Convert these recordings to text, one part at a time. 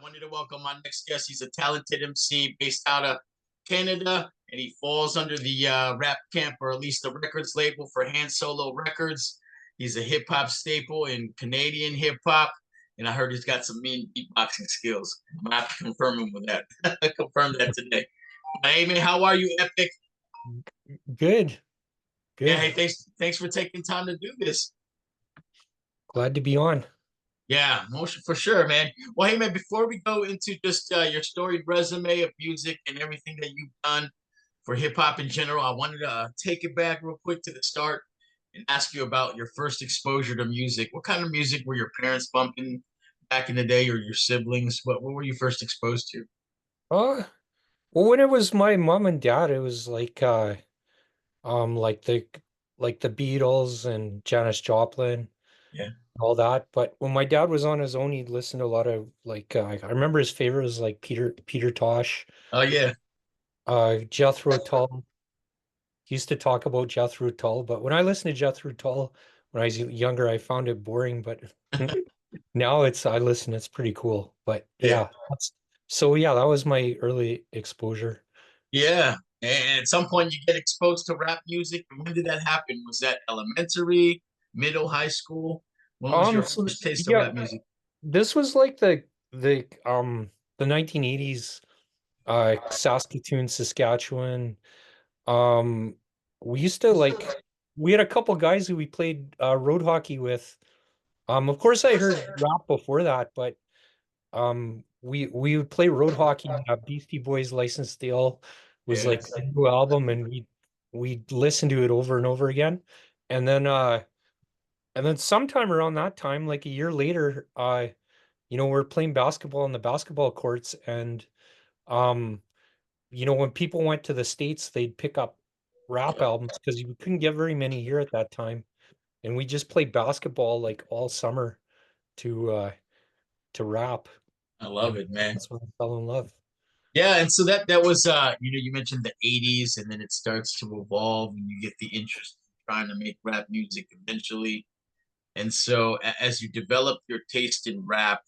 wanted to welcome my next guest. He's a talented MC based out of Canada, and he falls under the rap camp, or at least the records label for Hand Solo Records. He's a hip hop staple in Canadian hip hop, and I heard he's got some mean beatboxing skills. I'm gonna have to confirm him with that. Confirm that today. Hey man, how are you, Epic? Good, Yeah, good. hey, thanks for taking time to do this. Glad to be on. Yeah, motion for sure, man. Well, hey, man, before we go into just your storied resume of music and everything that you've done for hip hop in general, I wanted to take it back real quick to the start and ask you about your first exposure to music. What kind of music were your parents bumping back in the day, or your siblings? What were you first exposed to? Uh, well, when it was my mom and dad, it was like the Beatles and Janis Joplin, Yeah. all that. But when my dad was on his own, he'd listen to a lot of I remember his favorite was like Peter Tosh, Oh, yeah. Jethro Tull. He used to talk about Jethro Tull, but when I listened to Jethro Tull when I was younger, I found it boring, but now I listen, it's pretty cool. But Yeah. yeah, that was my early exposure. Yeah. And at some point, you get exposed to rap music. When did that happen? Was that elementary, middle, high school? When was your So first taste of yeah, rap music? this was like the 1980s, Saskatoon, Saskatchewan. Um, we used to we had a couple guys who we played road hockey with. Of course I heard rap before that, but we would play road hockey. Beastie Boys License to Ill was Yeah. like a new album, and we'd listen to it over and over again. And then sometime around that time, like a year later, we're playing basketball on the basketball courts, and um, when people went to the States, they'd pick up rap albums because we couldn't get very many here at that time. And we just played basketball like all summer to rap. I love And it, man. that's when I fell in love. Yeah, and so that was you mentioned the 80s, and then it starts to evolve and you get the interest in trying to make rap music eventually. And so as you develop your taste in rap,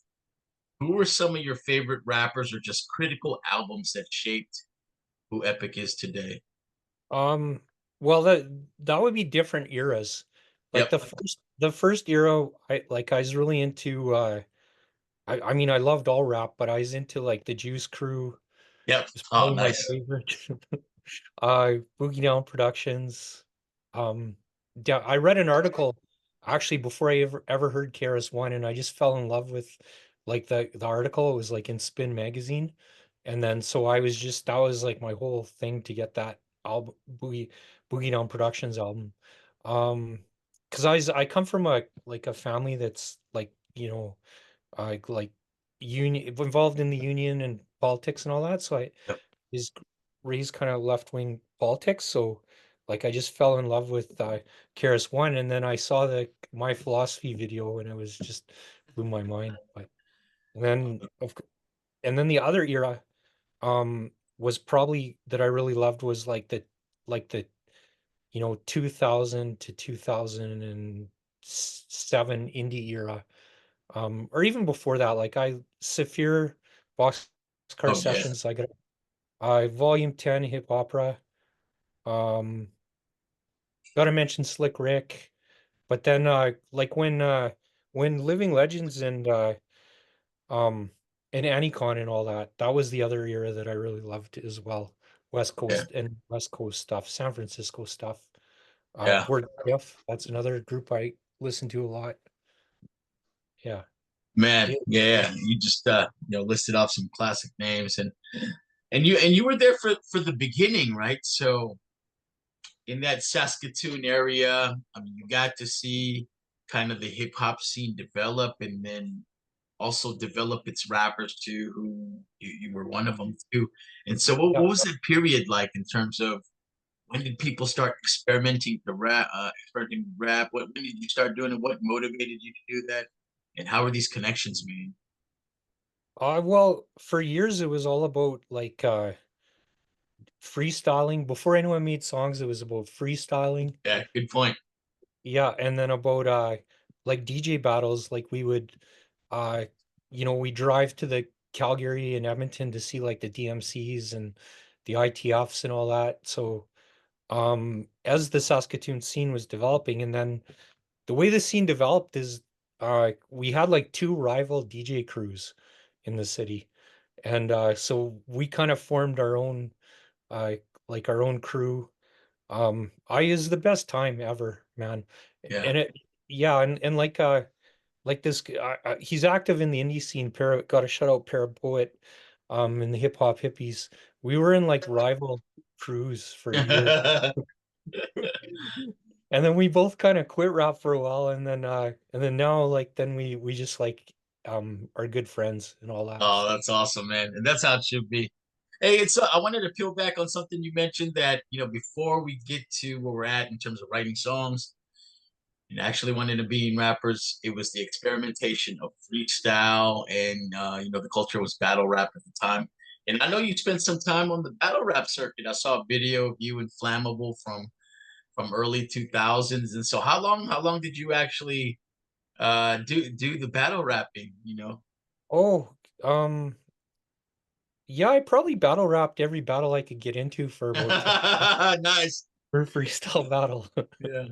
who were some of your favorite rappers or just critical albums that shaped who Epic is today? Um, well, that would be different eras. Like Yep. the first era, I was really into I mean I loved all rap, but I was into like the Juice Crew. Yep. It's Oh, probably my nice. favorite. Boogie Down Productions. Um, yeah, I read an article actually before I ever heard KRS One, and I just fell in love with like the article. It was like in Spin magazine, and then so I was just that was like my whole thing to get that album Boogie Down Productions album. Because I come from a family that's like union involved in the union and politics and all that. So I Yep. is raised kind of left-wing politics. So like I just fell in love with KRS One, and then I saw the My Philosophy video, and it was just blew my mind. But and then of c- and then the other era was probably that I really loved was like the 2000 to 2007 indie era. Or even before that, like Saphir Boxcar Oh, yeah. Sessions, I got Volume 10 Hip Opera. Um, Gotta mention Slick Rick. But then like when Living Legends um and Anycon and all that, that was the other era that I really loved as well. Yeah. West Coast stuff, San Francisco stuff. Yeah. Port Giff, that's another group I listen to a lot. Yeah. Man, Yeah. yeah. You just listed off some classic names, and you were there for the beginning, right? So in that Saskatoon area, I mean, you got to see kind of the hip hop scene develop, and then also develop its rappers too, who you were one of them too. And so, what was that period like in terms of when did people start experimenting with rap? When did you start doing it? What motivated you to do that? And how are these connections made? Well, for years it was all about freestyling. Before anyone made songs, it was about freestyling. Yeah, good point. Yeah, and then about like DJ battles, like we would uh we drive to the Calgary and Edmonton to see like the DMCs and the ITFs and all that. So as the Saskatoon scene was developing, and then the way the scene developed is we had like two rival DJ crews in the city. And so we kind of formed our own uh like our own crew. I is the best time ever, man. Yeah. And it yeah, and like this he's active in the indie scene, got a shutout pair of poet in the hip hop hippies. We were in like rival crews for years. And then we both kind of quit rap for a while, and then now like then we just like are good friends and all that. Oh, So that's awesome, man. And that's how it should be. Hey, it's I wanted to peel back on something you mentioned that, before we get to where we're at in terms of writing songs and actually wanting to be in rappers, it was the experimentation of freestyle and the culture was battle rap at the time. And I know you spent some time on the battle rap circuit. I saw a video of you and Flammable from early 2000s. And so how long did you actually do the battle rapping? oh, yeah, I probably battle rapped every battle I could get into for about 10 Nice. for freestyle battle. Yeah.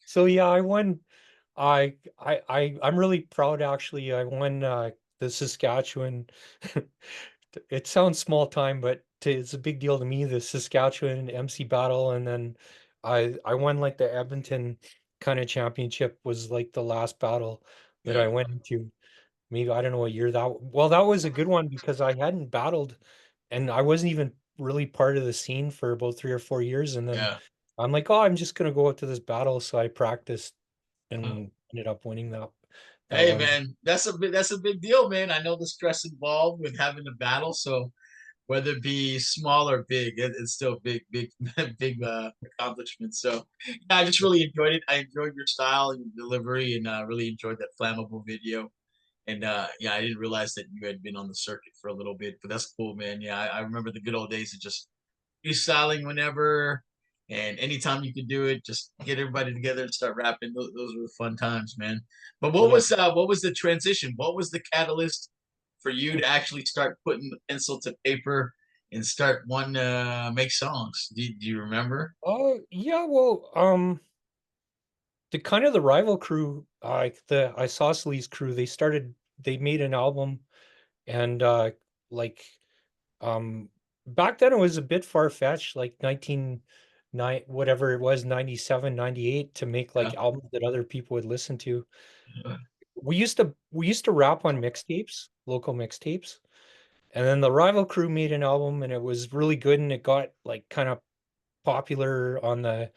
So yeah, I won. I'm really proud actually. I won the Saskatchewan. It sounds small time, but it's a big deal to me. The Saskatchewan MC battle, and then I won like the Edmonton kind of championship was like the last battle that Yeah. I went into. Maybe I don't know what year that. Well, that was a good one because I hadn't battled, and I wasn't even really part of the scene for about 3 or 4 years, and then Yeah. I'm like, oh, I'm just gonna go out to this battle. So I practiced and ended up winning that Hey one. man, that's a big deal, man. I know the stress involved with having a battle, so whether it be small or big, it's still big, big, big accomplishment. So yeah, I just really enjoyed it. I enjoyed your style and your delivery, and really enjoyed that Flammable video. And yeah, I didn't realize that you had been on the circuit for a little bit, but that's cool, man. Yeah, I remember the good old days of just freestyling whenever and anytime you could do it, just get everybody together and start rapping. Those were the fun times, man. But what Yeah. was uh, what was the transition? What was the catalyst for you to actually start putting the pencil to paper and start wanting to make songs? Do you remember? Oh, yeah. Well, the kind of the rival crew, like the Isosceles crew, they made an album, and like um back then it was a bit far-fetched, like 1990 whatever it was, 97, 98, to make Yeah. like albums that other people would listen to. We used to rap on mixtapes, local mixtapes, and then the rival crew made an album and it was really good, and it got like kind of popular on the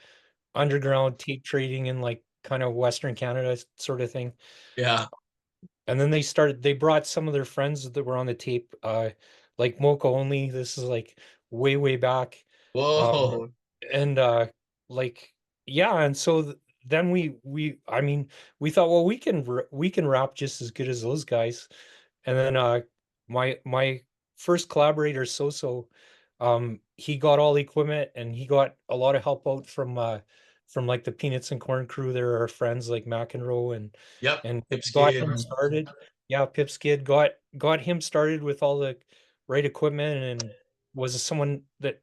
underground tape trading in like kind of Western Canada sort of thing. Yeah. And then they brought some of their friends that were on the tape, like Mocha Only. This is like way, way back. Um, Whoa. and like yeah, and so then I mean, we thought, well, we can rap just as good as those guys. And then my first collaborator, Soso, he got all the equipment and he got a lot of help out from like the Peanuts and Corn crew. There are friends like McEnroe Yep. and got Pipskid. him started. Yeah, Pipskid got him started with all the right equipment and was someone that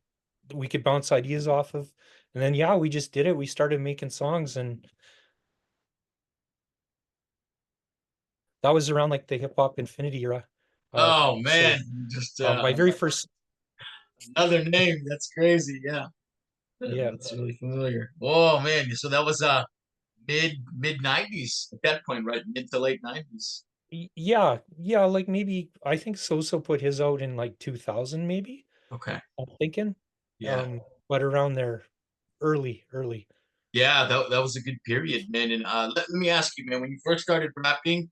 we could bounce ideas off of. And then yeah, we just did it. We started making songs, and that was around like the hip hop infinity era. Oh So man, just my very first another name. That's crazy. Yeah. yeah. That's really familiar. Oh man, so that was mid '90s at that point, right? Mid to late '90s. Yeah, yeah, like maybe I think Soso put his out in like 2000 maybe, Okay. I'm thinking. Yeah. Um, but around there, early. Yeah, that was a good period, man. And let me ask you, man, when you first started rapping,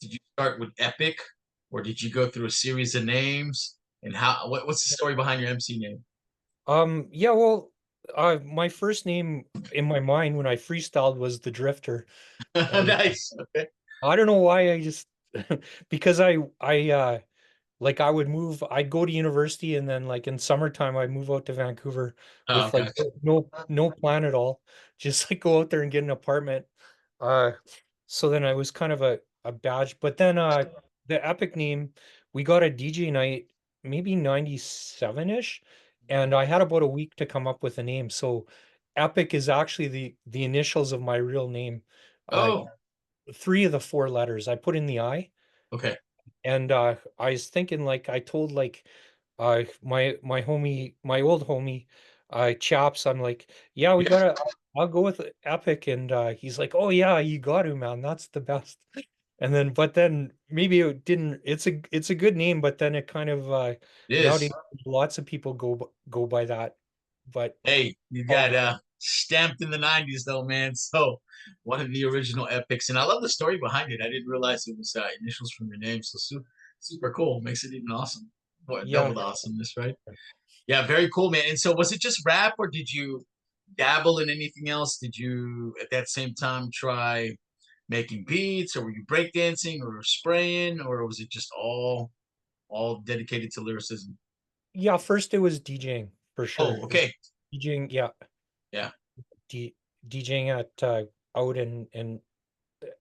did you start with Epic or did you go through a series of names? And what's the story behind your MC name? Yeah, well, my first name in my mind when I freestyled was the Drifter. And Nice. Okay. I don't know why I just because like I would move, I'd go to university, and then like in summertime I'd move out to Vancouver Oh, with like gotcha. no plan at all. Just like go out there and get an apartment. Uh so then I was kind of a badge. But then the Epic name, we got a DJ night, maybe 97-ish, and I had about a week to come up with a name. So Epic is actually the initials of my real name. Uh, Oh, three of the four letters I put in the I. okay. And I was thinking, like, I told, like, my homie, my old homie, Chaps, I'm like, yeah, we Yeah. gotta, I'll go with Epic. And he's like, oh yeah, you got to, man, that's the best. And then, but then maybe it didn't, it's a good name, but then it kind of It nowadays is. lots of people go by that. But Hey, you all got good. stamped in the 90s though, man. So one of the original epics. And I love the story behind it. I didn't realize it was initials from your name. So super cool. Makes it even awesome. Boy, Yeah. double the awesomeness, right? Yeah, very cool, man. And so was it just rap or did you dabble in anything else? Did you at that same time try making beats or were you breakdancing or spraying or was it just all dedicated to lyricism? Yeah, first it was DJing for sure. Oh, okay. DJing, yeah, Yeah. D DJing at out and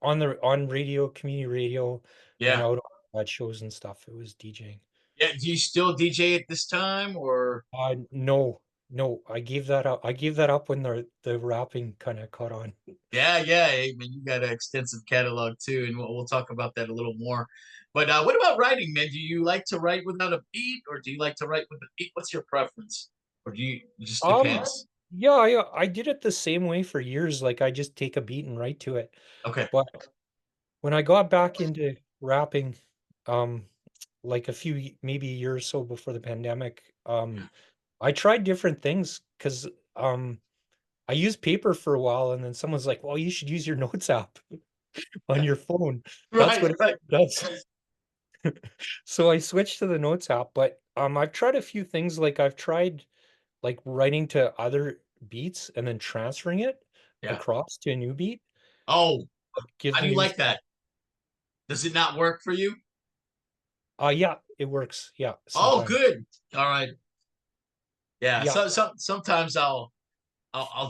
on radio, community radio, and Yeah. out at shows and stuff. It was DJing. Yeah. Do you still DJ at this time or No, no, I gave that up. I gave that up when the rapping kind of caught on. yeah, yeah. Hey, man, you got an extensive catalog too, and we'll talk about that a little more. But what about writing, man? Do you like to write without a beat, or do you like to write with a beat? What's your preference? Or do you it just Um, depends? yeah, I did it the same way for years. Like, I just take a beat and write to it. Okay. But when I got back into rapping, um, like maybe a year or so before the pandemic, I tried different things because I used paper for a while, and then someone's like, "Well, you should use your notes app on your phone. That's Right, what it right. does." So I switched to the notes app, but I've tried a few things. Like, I've tried, like, writing to other beats and then transferring it Yeah. across to a new beat. Oh, Gives how do me you new. like that? Does it not work for you? Yeah, it works. Yeah, Oh, sometimes. good. All right. Yeah. Yeah. So sometimes I'll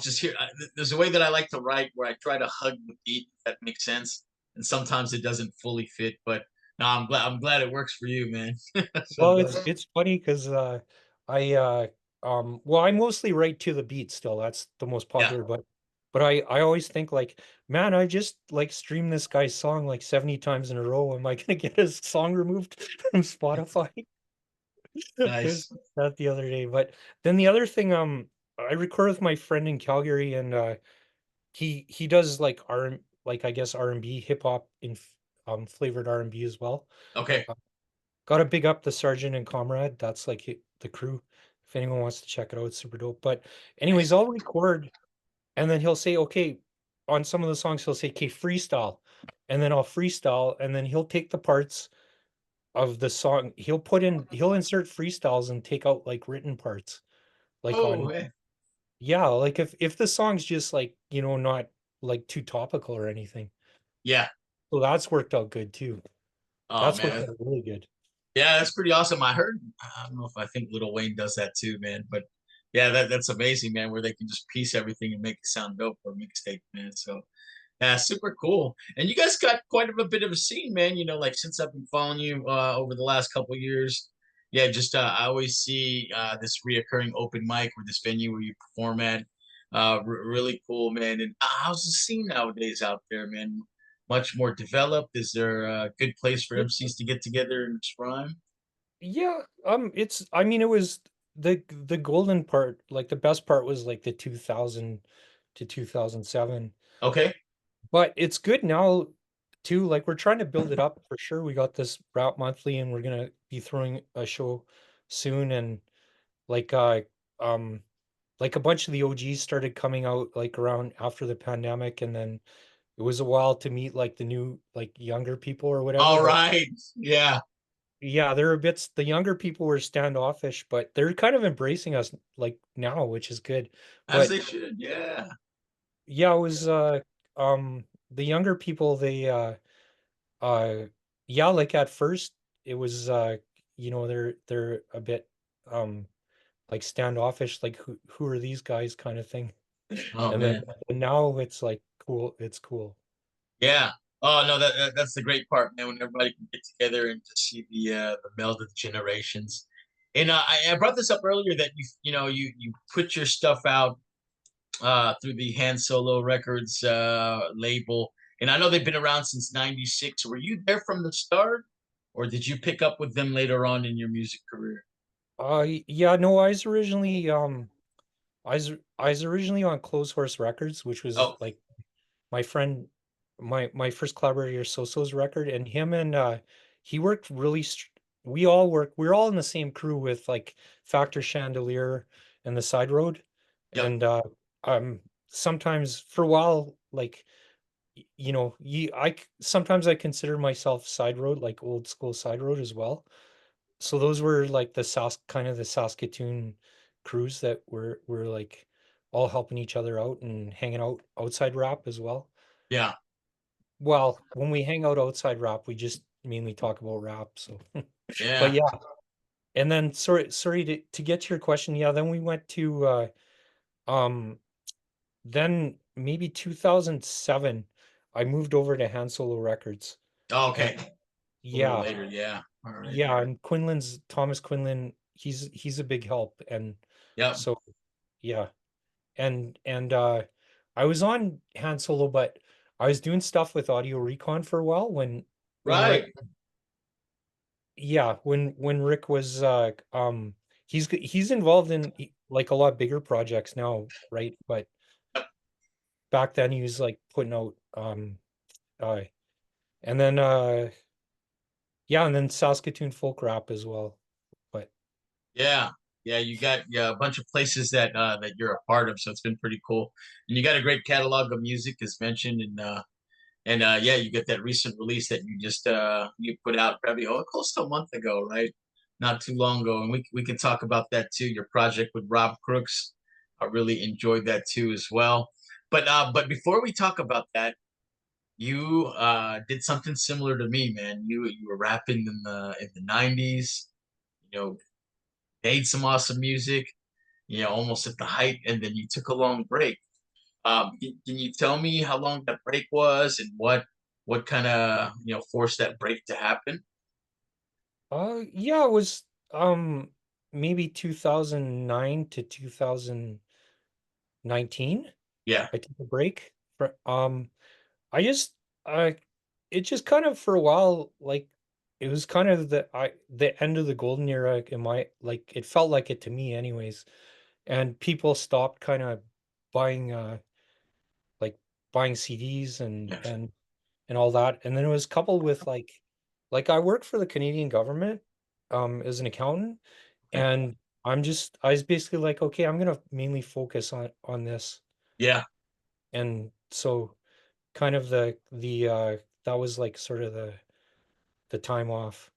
just hear. There's a way that I like to write where I try to hug the beat, if that makes sense. And sometimes it doesn't fully fit, but no, I'm glad it works for you, man. So Well, glad. it's funny because I well, I mostly write to the beat still. That's the most Yeah. popular, but I always think, like, man, I just, like, streamed this guy's song like 70 times in a row. Am I gonna get his song removed from Spotify? I was Nice. that the other day. But then the other thing, I record with my friend in Calgary, and he does, like, like, I guess R&B, hip hop in flavored R&B as well. Okay. Gotta big up the Sergeant and Comrade. That's, like, the crew. If anyone wants to check it out, it's super dope. But anyways, Nice. I'll record, and then he'll say, okay, on some of the songs, he'll say, okay, freestyle. And then I'll freestyle, and then he'll take the parts of the song. He'll insert freestyles and take out, like, written parts. Like, Oh, on, man. yeah, like, if the song's just, like, not, like, too topical or anything. Yeah. So that's worked out good too. Oh That's worked man. out really good. Yeah, that's pretty awesome. I heard. I don't know if I think Little Wayne does that too, man. But yeah, that's amazing, man. Where they can just piece everything and make it sound dope for a mixtape, man. So yeah, super cool. And you guys got quite a bit of a scene, man. Like since I've been following you over the last couple of years. Yeah, just I always see this reoccurring open mic or this venue where you perform at. Really cool, man. And how's the scene nowadays out there, man? Much more developed. Is there a good place for MCs to get together and prime? Yeah, I mean, it was the golden part, like, the best part was, like, the 2000 to 2007. Okay. But it's good now too. Like, we're trying to build it up for sure. We got this Route Monthly, and we're gonna be throwing a show soon. And, like, um like, a bunch of the OGs started coming out, like, around after the pandemic, and then it was a while to meet, like, the new, like, younger people or whatever. All But right. Yeah. yeah, there are bits, the younger people were standoffish, but they're kind of embracing us, like, now, which is good. As But they should. Yeah. yeah, it was the younger people, they uh yeah, like, at first it was, they're a bit like, standoffish, like, who are these guys, kind of thing. Oh And then man. and now it's like cool, it's cool. Yeah. Oh no, that's the great part, man. When everybody can get together and just see the meld of the generations. And I brought this up earlier that you put your stuff out through the Hand Solo Records label, and I know they've been around since '96. Were you there from the start, or did you pick up with them later on in your music career? Yeah, no, I was originally on Clothes Horse Records, which was Oh, like my friend, my first collaborator Soso's record, and him and he worked we all we're all in the same crew with like Factor Chandelier and the Side Road, yep, and sometimes for a while like you know sometimes I consider myself Side Road, like old school Side Road as well. So those were like kind of the Saskatoon crews that were like all helping each other out and hanging out outside rap as well. yeah, Well, when we hang out outside rap, we just mainly talk about rap. So, but yeah. yeah. And then sorry to get to your question. Yeah, then we went to um then maybe 2007, I moved over to Han Solo Records. Oh, And okay, a little yeah, later. Yeah. All right. yeah, and Thomas Quinlan, he's a big help. And Yep. so yeah. And I was on Han Solo, but I was doing stuff with Audio Recon for a while when Rick. Right. Yeah, when Rick was he's involved in like a lot bigger projects now, right? But Yep. back then he was like putting out uh and then yeah, and then Saskatoon folk rap as well. But Yeah. Yeah. You got, yeah, a bunch of places that you're a part of, so it's been pretty cool. And you got a great catalog of music, as mentioned, and yeah, you get that recent release that you put out probably close to a month ago, right? Not too long ago, and we can talk about that too. Your project with Rob Crooks, I really enjoyed that too as well. But before we talk about that, you did something similar to me, man. You were rapping in the '90s. You know, made some awesome music. Almost at the height, and then you took a long break. Can you tell me how long that break was and what kind of forced that break to happen? yeah, it was maybe 2009 to 2019. Yeah. I took a break I just it just kind of for a while like it was kind of the end of the golden era in my like it felt like it to me anyways. And people stopped kind of buying like buying CDs Yeah. and all that. And then it was coupled with like I work for the Canadian government as an accountant, Okay. and I was basically like, okay, I'm gonna mainly focus on this. Yeah. And so kind of the that was like sort of the time off.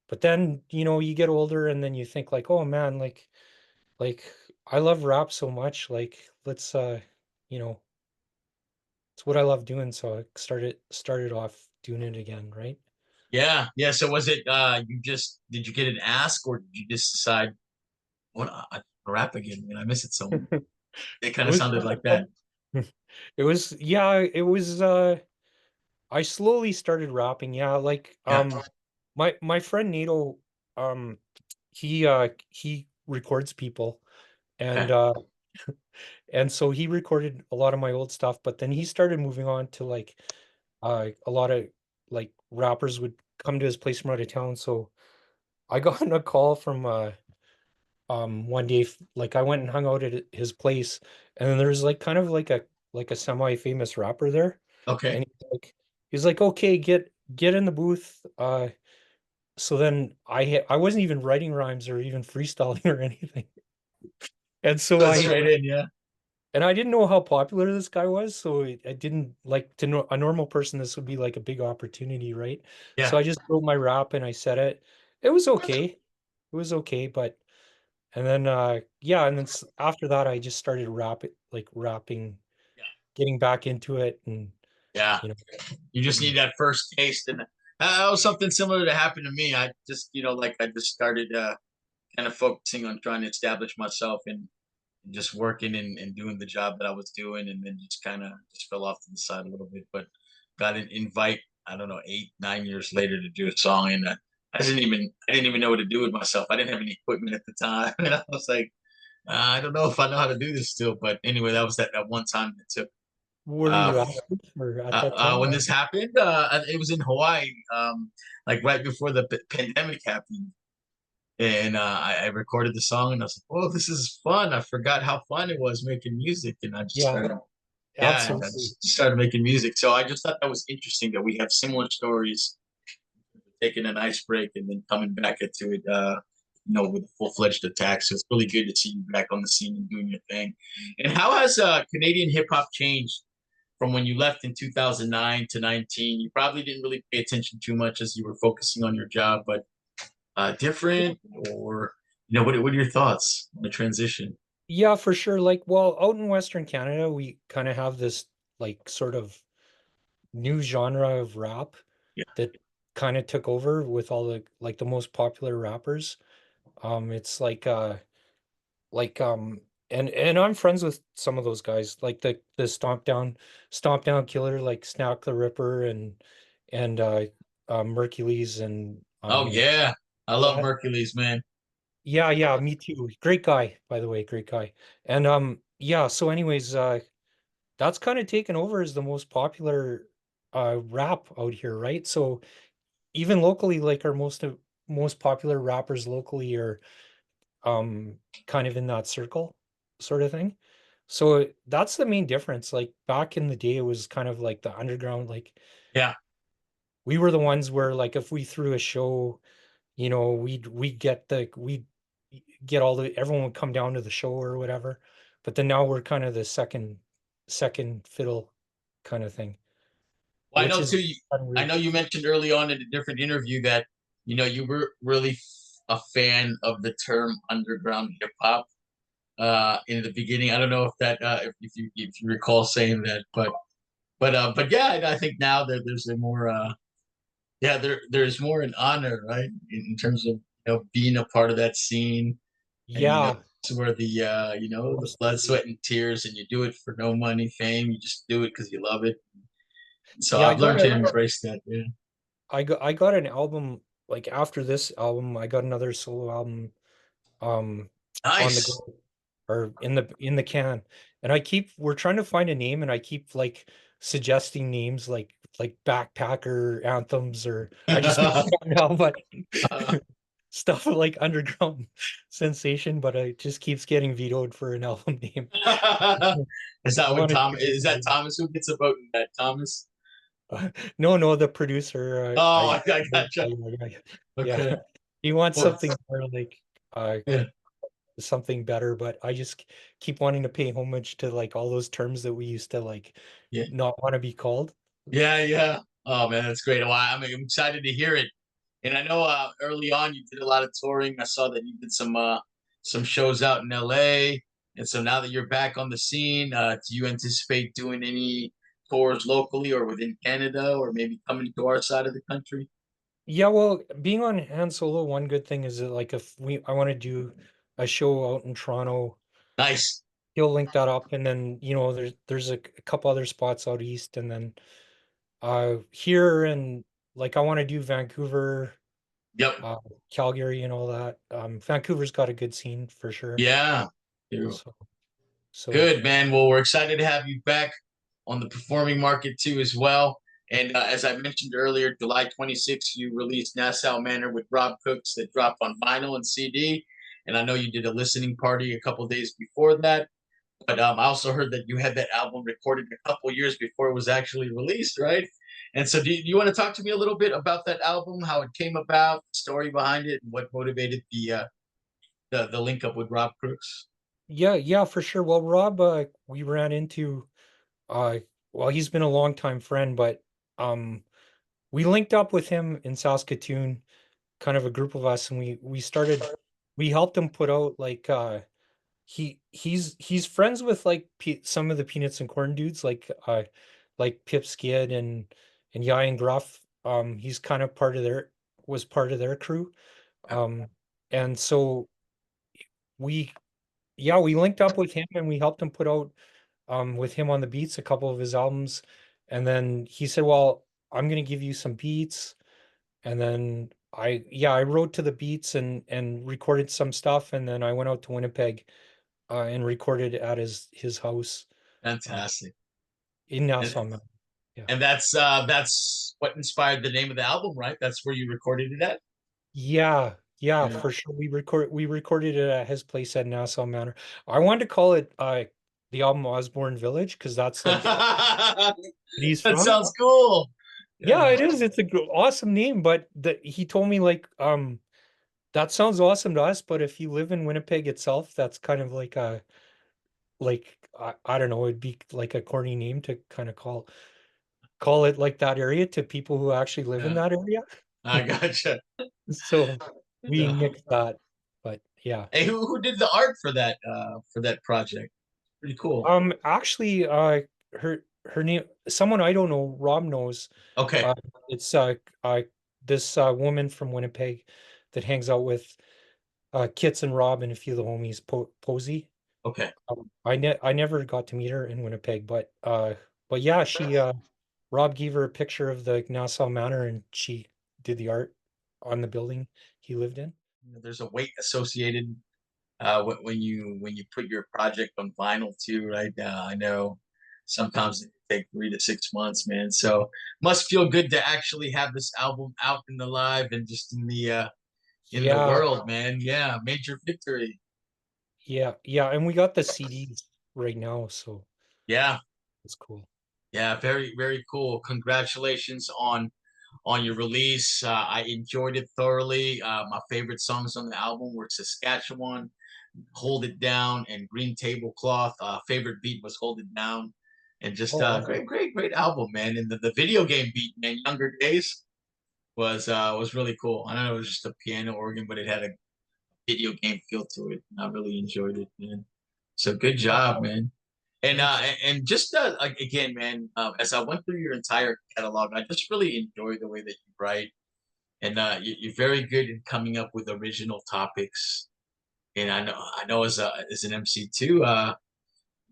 But then, you get older and then you think like, oh man, like I love rap so much. Like let's you know, it's what I love doing. So I started off doing it again, right? Yeah. Yeah. So was it you just did you get an ask or did you just decide what I rap again? I miss it so much. It It kind of was sounded like that. it was yeah, it was I slowly started rapping. Yeah, like Yeah. my friend Nato, he records people, and Okay. and so he recorded a lot of my old stuff, but then he started moving on to like a lot of like rappers would come to his place from out of town. So I got a call from one day, like I went and hung out at his place, and then there's like kind of like a semi-famous rapper there, Okay. and he's like, okay, get in the booth. So then I wasn't even writing rhymes or even freestyling or anything. And so So straight in, yeah. I didn't know how popular this guy was, so I didn't like to know a normal person. This would be like a big opportunity, right? So Yeah. I just wrote my rap and I said it. It was okay. It was okay, but and then yeah, and then after that I just started rapping, Yeah. getting back into it, and Yeah. you know, You just getting need that first taste, and that was something similar to happen to me. I just, like I just started kind of focusing on trying to establish myself and just working and doing the job that I was doing, and then just kind of just fell off to the side a little bit. But got an invite I don't know, 8, 9 years later to do a song, and I didn't even know what to do with myself. I didn't have any equipment at the time, and I was like, I don't know if I know how to do this still. But anyway, that was that one time it took. Where are Uh, you at or at that time? when this happened, it was in Hawaii, like right before the pandemic happened, and I recorded the song, and I was like, "Oh, this is fun!" I forgot how fun it was making music, and I just Yeah, started, yeah, and I absolutely. just started making music. So I just thought that was interesting that we have similar stories, taking an ice break and then coming back into it, with a full-fledged attack. So it's really good to see you back on the scene and doing your thing. And how has Canadian hip hop changed from when you left in 2009 to 19? You probably didn't really pay attention too much as you were focusing on your job, but different, or what are your thoughts on the transition? Yeah, for sure. Like, well, out in Western Canada, we kind of have this like sort of new genre of rap Yeah. that kind of took over with all the like the most popular rappers. It's like and I'm friends with some of those guys, like the Stomp Down Killer, like Snack the Ripper and Mercules and Oh yeah, I love that. Mercules, man. Yeah, yeah, me too. Great guy, by the way, great guy. And yeah, so anyways, that's kind of taken over as the most popular rap out here, right? So even locally, like our most popular rappers locally are kind of in that circle sort of thing. So that's the main difference. Like back in the day, it was kind of like the underground, like Yeah. we were the ones where like if we threw a show, we'd get all the everyone would come down to the show or whatever. But then now we're kind of the second fiddle kind of thing, Well, I which know is too. kind of I weird. know you mentioned early on in a different interview that you were really a fan of the term underground hip hop in the beginning. I don't know if that if you recall saying that, but yeah, I think now there's a more there's more an honor, right, in terms of being a part of that scene, and Yeah, it's where the blood, absolutely. sweat, and tears, and you do it for no money, fame. You just do it because you love it. So Yeah, I've learned to embrace that. Yeah. I got an album like after this album, I got another solo album um on the Nice. go or in the can. And we're trying to find a name and I keep like suggesting names like backpacker anthems or I just made it up now, but stuff like underground sensation, but it just keeps getting vetoed for an album name. Is I that what want to Tom? change Is that it. Thomas who gets a vote in that? Thomas? No, no, the producer, Oh, I, I gotcha. yeah, yeah, Okay. he wants Well, something more like uh, yeah, something better, but I just keep wanting to pay homage to like all those terms that we used to like yeah, not want to be called. yeah. Oh man, that's great. Well, I'm excited to hear it. And I know early on you did a lot of touring. I saw that you did some shows out in LA. And so now that you're back on the scene, do you anticipate doing any tours locally or within Canada, or maybe coming to our side of the country? Yeah, well, being on Han Solo, one good thing is that like if I want to do a show out in Toronto, Nice. he'll link that up, and then there's a couple other spots out east, and then here and like I want to do Vancouver, Yep. uh, Calgary, and all that. Vancouver's got a good scene for sure. Yeah. So so Good, man. Well, we're excited to have you back on the performing market too, as well. And as I mentioned earlier, July 26th, you released Nassau Manor with Rob Cooks that dropped on vinyl and CD. And I know you did a listening party a couple days before that. But I also heard that you had that album recorded a couple years before it was actually released, right? And so, do you want to talk to me a little bit about that album, how it came about, the story behind it, and what motivated the link up with Rob Crooks? yeah, yeah, for sure. Well, Rob, we ran into uh well, he's been a longtime friend, but um we linked up with him in Saskatoon, kind of a group of us, and we helped him put out like he's friends with like some of the Peanuts and Corn dudes like Pip Skid and Yai and Gruff. He's kind of part of their crew. Um and so we yeah, we linked up with him and we helped him put out with him on the beats a couple of his albums. And then he said, well, I'm gonna give you some beats, and then I wrote to the beats and recorded some stuff, and then I went out to Winnipeg and recorded at his house uh, Fantastic. in And Nassau Mountain. Yeah. and that's what inspired the name of the album, right? That's where you recorded it at. Yeah, yeah, Yeah. for sure. We recorded it at his place at Nassau Manor. I wanted to call it the album Osborne Village because that's like That he's from. sounds cool. Yeah, Yeah. it is. It's a awesome name, but he told me like that sounds awesome to us, but if you live in Winnipeg itself, that's kind of like a like I don't know, it'd be like a corny name to kind of call it like that area to people who actually live in Yeah. that area. I gotcha. So we Yeah. nixed that, but yeah. Hey, who did the art for that project? Pretty cool. Actually, her name, someone I don't know, Rob knows. Okay. Uh, it's this woman from Winnipeg that hangs out with Kits and Rob and a few of the homies, Posey. Okay. I never got to meet her in Winnipeg, but yeah, she Rob gave her a picture of the Nassau Manor and she did the art on the building he lived in. There's a weight associated when you put your project on vinyl too, right? I know sometimes it can take 3 to 6 months, man. So must feel good to actually have this album out in the live and just in the Yeah, world, man. Yeah, major victory. yeah, and we got the CDs right now, so Yeah, it's cool. yeah, very cool. Congratulations on your release. I enjoyed it thoroughly. My favorite songs on the album were Saskatchewan, Hold It Down, and Green Tablecloth. Favorite beat was Hold It Down. And just Oh, awesome. great album, man. And the video game beat, man, Younger Days was really cool. I know it was just a piano organ, but it had a video game feel to it. And I really enjoyed it, man. So good Oh, job, man. thanks. And just like again, man, as I went through your entire catalog, I just really enjoy the way that you write, and you're very good in coming up with original topics. And I know as an MC too,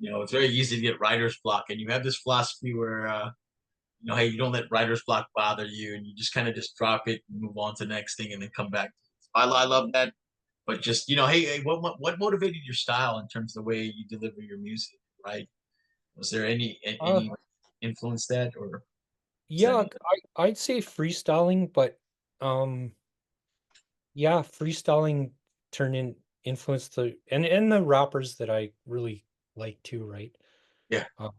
it's very easy to get writer's block, and you have this philosophy where hey, you don't let writer's block bother you, and you just kind of just drop it and move on to the next thing, and then come back. I love that. But just hey, what motivated your style in terms of the way you deliver your music, right? Was there Uh, any influence that, or is that yeah, I'd say freestyling, but um, yeah, freestyling turned in influence the and the rappers that I really like too, right? yeah, Um,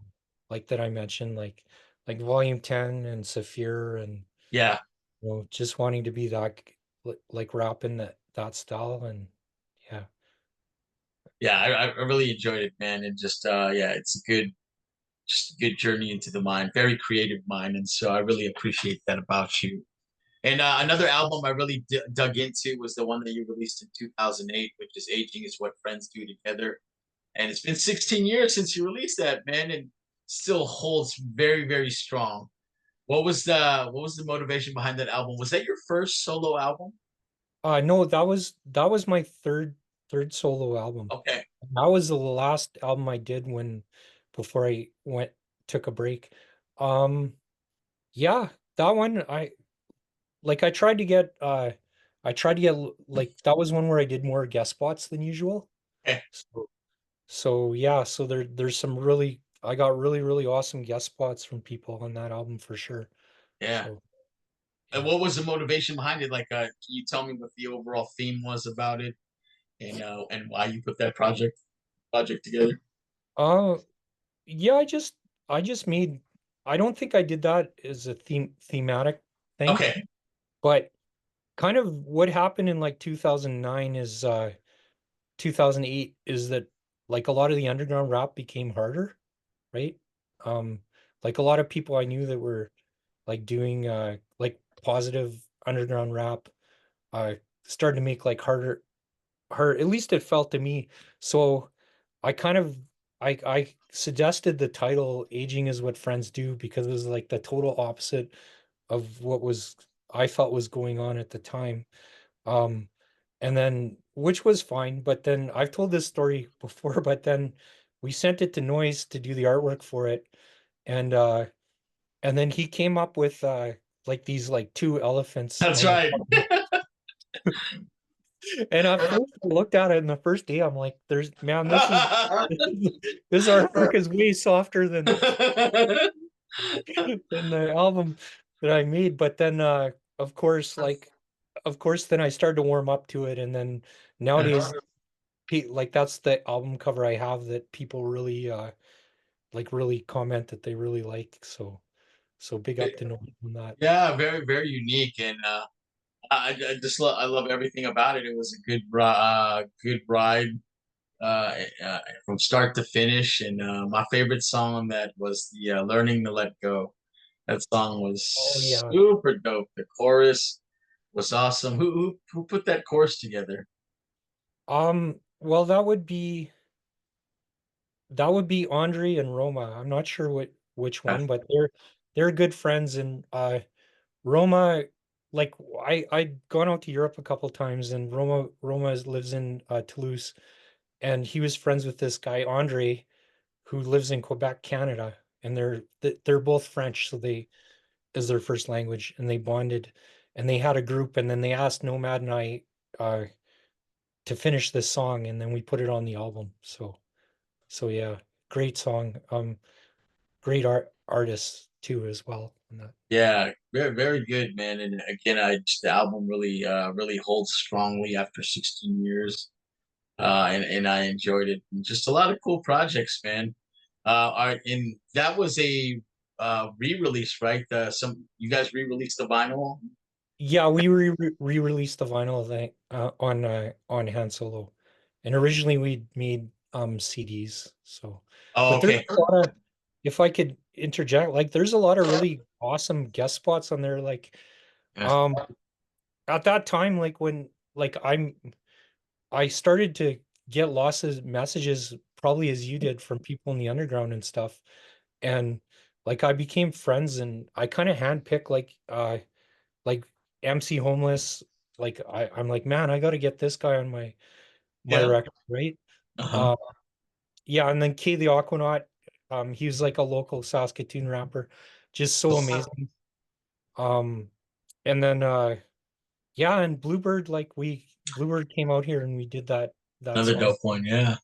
like that I mentioned, like Volume 10 and Saphir and yeah, just wanting to be that like rapping that style and yeah. yeah? I really enjoyed it, man, and just yeah, it's just a good journey into the mind, very creative mind, and so I really appreciate that about you. And another album I really dug into was the one that you released in 2008, which is "Aging Is What Friends Do Together." And it's been 16 years since you released that, man, and still holds very strong. What was the motivation behind that album? Was that your first solo album? No, that was my third solo album. Okay, That was the last album I did when before I went took a break. Um, yeah, that one I tried to get like that was one where I did more guest spots than usual. okay, So yeah, so there's some really I got really awesome guest spots from people on that album for sure. yeah. So And yeah. what was the motivation behind it? Like, can you tell me what the overall theme was about it, and why you put that project together? Uh yeah, I just made I don't think I did that as a thematic thing, Okay, but kind of what happened in like 2009 is 2008 is that like a lot of the underground rap became harder, right? Um like a lot of people I knew that were like doing like positive underground rap started to make like harder at least it felt to me. So I kind of I suggested the title Aging is What Friends Do because it was like the total opposite of what was I felt was going on at the time. Um, and then which was fine, but then I've told this story before, but then we sent it to Noise to do the artwork for it. And and then he came up with like these like two elephants That's on the right. cover. And at first I looked at it and the first day I'm like, there's man, this artwork is way softer than the album that I made. But then of course, then I started to warm up to it, and then nowadays like that's the album cover I have that people really like really comment that they really like. So big up to Nolan on that. Yeah, very, very unique, and I just I love everything about it. It was a good ride from start to finish, and my favorite song on that was the "Learning to Let Go." That song was Oh yeah. super dope. The chorus was awesome. Who put that chorus together? Well, that would be Andre and Roma. I'm not sure which Yeah. one, but they're good friends. And Roma, like I'd gone out to Europe a couple times, and lives in Toulouse, and he was friends with this guy Andre who lives in Quebec, Canada, and they're both French, so they is their first language, and they bonded, and they had a group, and then they asked Nomad and I uh, to finish this song, and then we put it on the album. So yeah, great song. Great artists too as well on that. Yeah, very, very good, man. And again, the album really holds strongly after 16 years. And I enjoyed it. And just a lot of cool projects, man. And that was a re-release, right? Some you guys re-released the vinyl. Yeah, we re-released the vinyl thing on Han Solo, and originally we made CDs. So, Oh, but there's okay. a lot of, if I could interject, like there's a lot of really awesome guest spots on there. Like Yeah, um at that time, like when like I started to get lots of messages, probably as you did, from people in the underground and stuff, and like I became friends, and I kind of handpick like MC Homeless. Like I'm like, man, I got to get this guy on my yeah. record, right? Uh-huh. Uh, yeah, and then K the Aquanaut, he was like a local Saskatoon rapper, just so amazing. Um, and then yeah, and Bluebird, like Bluebird came out here and we did that Another song. dope one, yeah.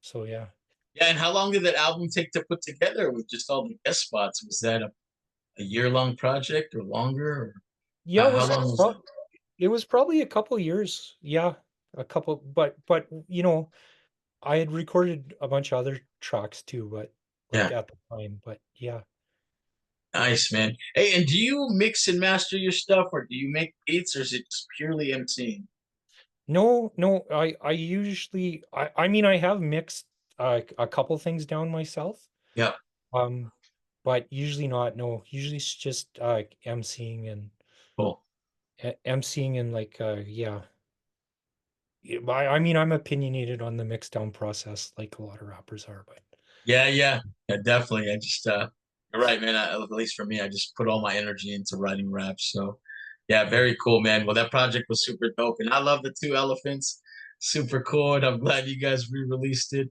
So yeah, Yeah, and how long did that album take to put together with just all the guest spots? Was that a year-long project or longer? Or yeah, how long was that? it was probably a couple years. Yeah, a couple, but I had recorded a bunch of other tracks too, but like Yeah, at the time. But yeah. nice, man. Hey, and do you mix and master your stuff, or do you make beats, or is it just purely emceeing? No, no, I usually I mean I have mixed a couple things down myself. Yeah, Um, but usually not. No, usually it's just emceeing and cool. like yeah. Yeah, I mean I'm opinionated on the mix down process like a lot of rappers are, but Yeah, definitely. I just you're right, man. At least for me, I just put all my energy into writing raps. So, yeah, yeah. very cool, man. Well, that project was super dope, and I love the two elephants. Super cool, and I'm glad you guys re-released it.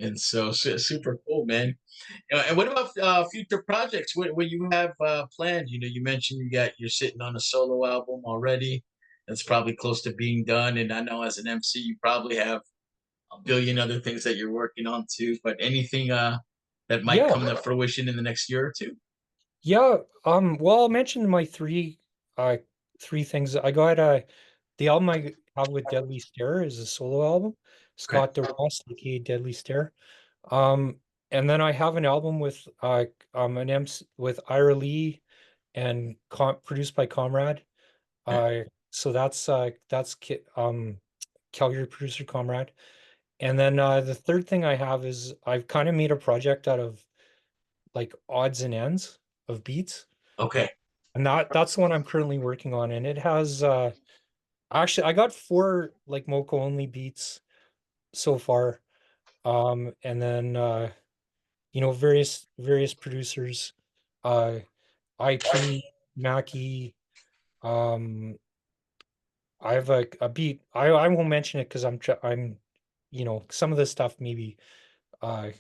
And super cool, man. And what about future projects? What you have planned? You know, you mentioned you're sitting on a solo album already. That's probably close to being done. And I know as an MC, you probably have a billion other things that you're working on too. But anything that might Yeah. come to fruition in the next year or two? Yeah, well, I'll mention my uh three things. I got the album I have with Deadly Stare is a solo album. Okay. Scott DeRoss, aka Deadly Stare. Um, and then I have an album with an MC with Ira Lee and produced by Comrade. Okay. So that's Calgary producer Comrade. And then the third thing I have is I've kind of made a project out of like odds and ends of beats. Okay. And that's the one I'm currently working on. And it has actually I got four like Moco only beats so far. And then various producers, uh IP, Mackie, um I have a beat. I won't mention it because I'm some of this stuff maybe uh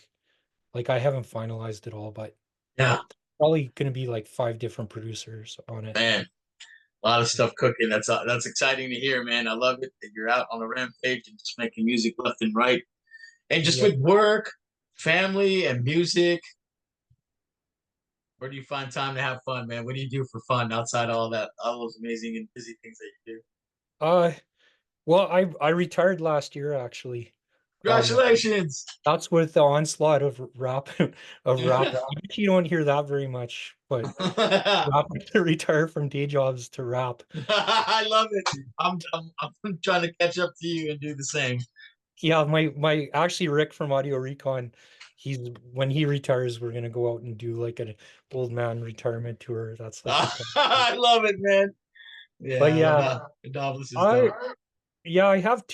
like I haven't finalized it all, but Yeah. probably going to be like 5 different producers on it. Man, a lot of stuff cooking. That's exciting to hear, man. I love it that you're out on a rampage and just making music left and right. And just Yeah. with work, family, and music, where do you find time to have fun, man? What do you do for fun outside all that, all those amazing and busy things that you do? Uh, well, I retired last year actually. Um, Congratulations! that's with the onslaught of rap of rap. I bet you don't hear that very much, but rap retire from day jobs to rap. I love it. I'm trying to catch up to you and do the same. Yeah, my actually Rick from Audio Recon, he's when he retires, we're gonna go out and do like an old man retirement tour. That's like the plan. I love it, man. But Yeah, yeah, Adonis is I dope. yeah, I have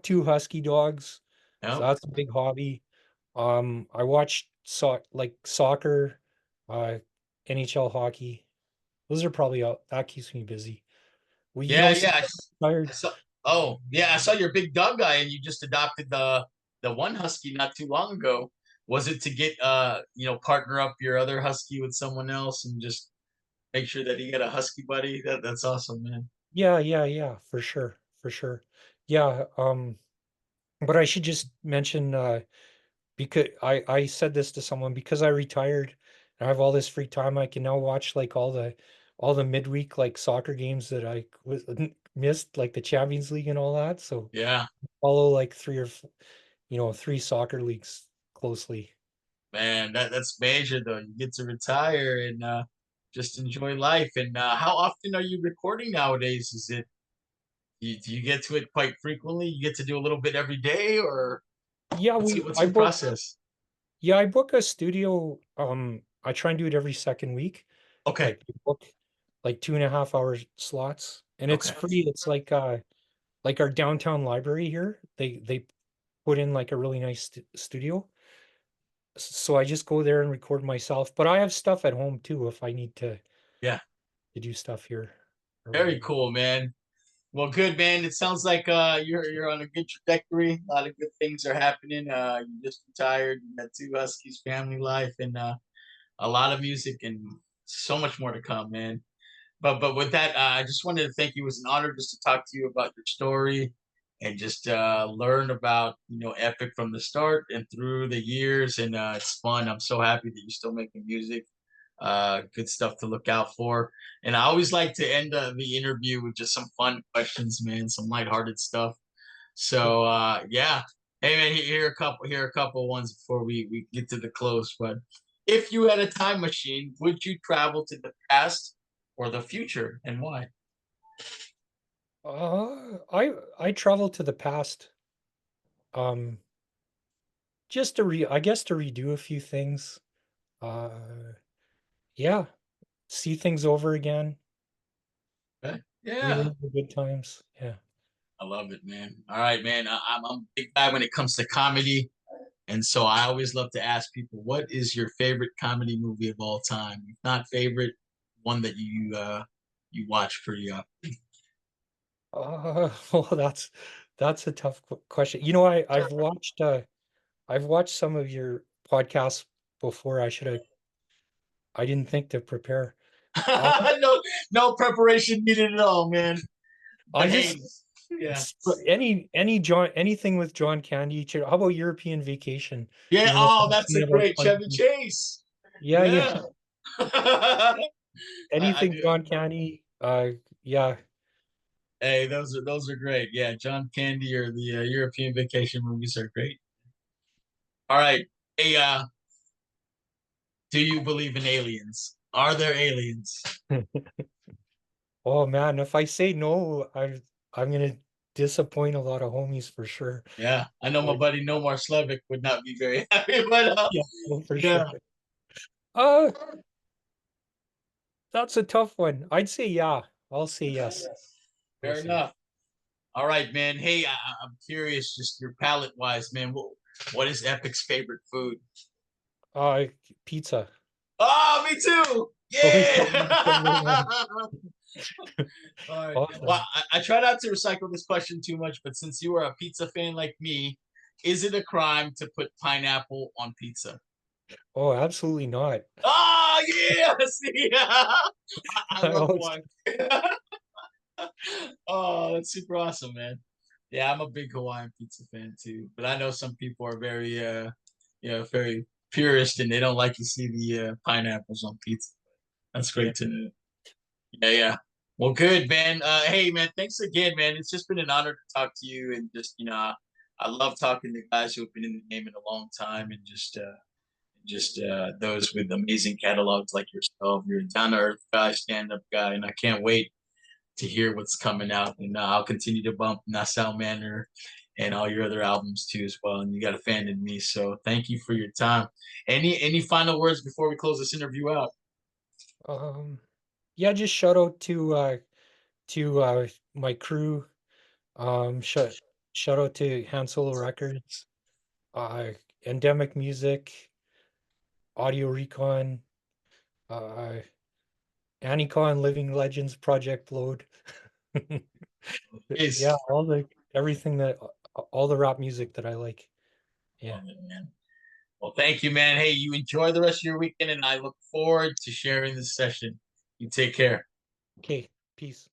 two husky dogs, so Yep. that's a big hobby. I watch soccer, uh, NHL hockey. Those are probably out that keeps me busy. Well, Yeah, since yeah. I'm I retired. saw. Oh, yeah. I saw your big dog guy, and you just adopted the one husky not too long ago. Was it to get partner up your other husky with someone else and just make sure that he got a husky buddy? That's awesome, man. Yeah, for sure, for sure. Yeah, but I should just mention because I said this to someone because I retired and I have all this free time, I can now watch like all the midweek like soccer games that I was missed, like the Champions League and all that. So Yeah, follow like three soccer leagues closely. man. That's major though. You get to retire and just enjoy life. And how often are you recording nowadays? Is it do you get to it quite frequently? You get to do a little bit every day, or Yeah, what's your process? I book a studio. I try and do it every second week. Okay, Like book like 2.5 hour slots, and it's okay. free. It's like our downtown library here. They put in like a really nice studio. So I just go there and record myself. But I have stuff at home too if I need Yeah, to do stuff here or very whatever. cool, man. Well, good, man. It sounds like you're on a good trajectory. A lot of good things are happening. You just retired. You got two huskies, family life, and a lot of music, and so much more to come, man. But with that, I just wanted to thank you. It was an honor just to talk to you about your story and just learn about Epic from the start and through the years. And it's fun. I'm so happy that you're still making music. Good stuff to look out for. And I always like to end the interview with just some fun questions, man, some lighthearted stuff. So yeah, hey man, here are a couple ones before we get to the close. But if you had a time machine, would you travel to the past or the future, and why? I travel to the past, um, just I guess to redo a few things. Uh, yeah, see things over again, Okay. Yeah, relive the good times. Yeah. I love it, man. All right, man. I'm a big guy when it comes to comedy, and so I always love to ask people, what is your favorite comedy movie of all time? If not favorite, one that you watch pretty often. Well, that's a tough question. I've watched some of your podcasts before. I didn't think to prepare. Uh, No, no preparation needed at all, man. I But hey, just yeah, anything with John Candy. How about European Vacation? yeah. Even though Oh, I've that's seen a it about great 20 Chevy times. Chase. Yeah. Yeah. I Anything do. John Candy. Yeah. Hey, those are great. Yeah, John Candy or the European Vacation movies are great. All right. Hey, do you believe in aliens? Are there aliens? Oh man, if I say no, I'm gonna disappoint a lot of homies for sure. Yeah, I know my Like, buddy Nomar Slevik would not be very happy, but yeah, no, for sure. yeah, Uh, that's a tough one. I'd say yeah. I'll say yes. I'll fair say yes. enough. All right, man. Hey, I'm curious, just your palate wise, man. What is Epic's favorite food? Uh, Pizza. Oh, me too. Oh, we got similar one. Yeah. All right. Well, Awesome. I try not to recycle this question too much, but since you are a pizza fan like me, is it a crime to put pineapple on pizza? Oh, absolutely not. Oh yes, yeah. I I love always Hawaiian. Oh, that's super awesome, man. Yeah, I'm a big Hawaiian pizza fan too. But I know some people are very very purist and they don't like to see the pineapples on pizza. That's yeah. great to know. Yeah, yeah. Well, good, man. Hey, man, thanks again, man. It's just been an honor to talk to you, and just I love talking to guys who have been in the game in a long time, and just those with amazing catalogs like yourself. You're a down to earth guy, stand up guy, and I can't wait to hear what's coming out. And I'll continue to bump Nassau Manor and all your other albums too as well. And you got a fan in me, so thank you for your time. Any final words before we close this interview out? Um, yeah, just shout out to my crew. Shout out to Han Solo Records, uh, Endemic Music, Audio Recon, uh, Anicon, Living Legends, Project Load. Peace. Yeah, everything that all the rap music that I like. Yeah. Love it, man. Well, thank you, man. Hey, you enjoy the rest of your weekend, and I look forward to sharing this session. You take care. Okay. Peace.